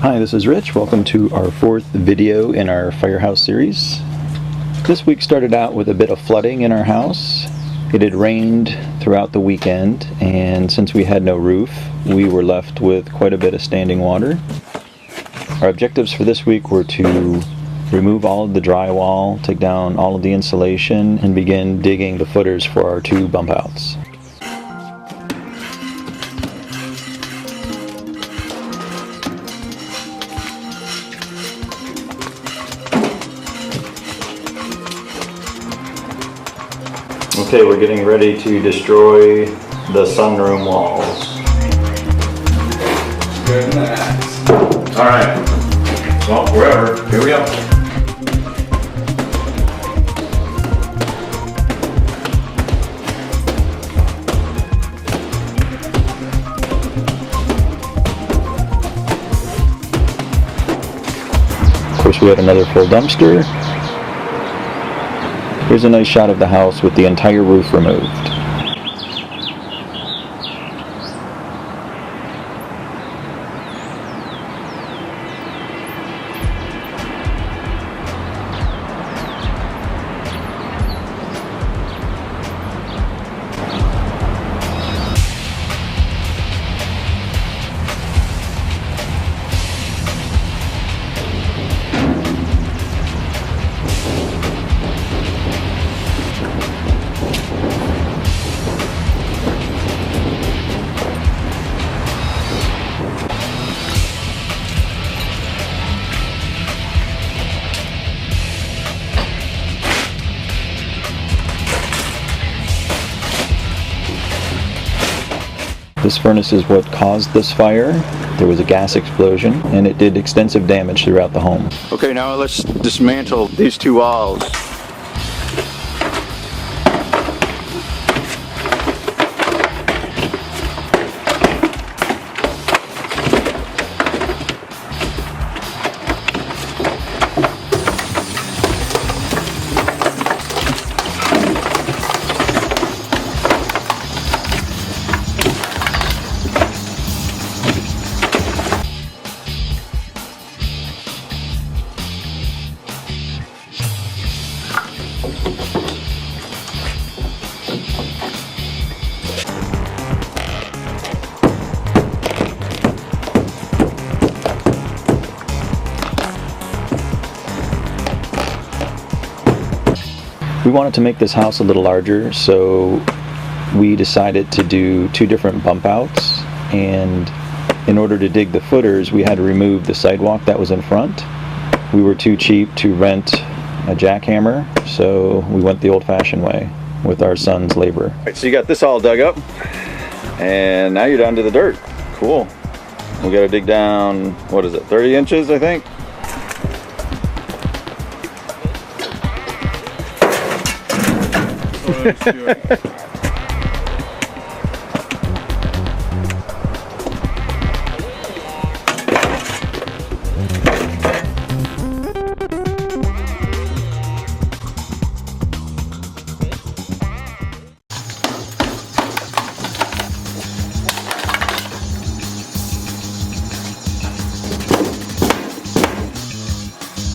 Hi, this is Rich. Welcome to our fourth video in our Firehouse series. This week started out with a bit of flooding in our house. It had rained throughout the weekend, and since we had no roof, we were left with quite a bit of standing water. Our objectives for this week were to remove all of the drywall, take down all of the insulation, and begin digging the footers for our two bump outs. Okay, we're getting ready to destroy the sunroom walls. Good max. Alright, well, wherever, here we go. Of course, we had another full dumpster. Here's a nice shot of the house with the entire roof removed. This furnace is what caused this fire. There was a gas explosion and it did extensive damage throughout the home. Okay, now let's dismantle these two walls. We wanted to make this house a little larger, so we decided to do two different bump outs, and in order to dig the footers we had to remove the sidewalk that was in front. We were too cheap to rent a jackhammer, so we went the old-fashioned way with our son's labor. Alright, so you got this all dug up, and now you're down to the dirt. Cool. We gotta dig down, what is it, 30 inches I think?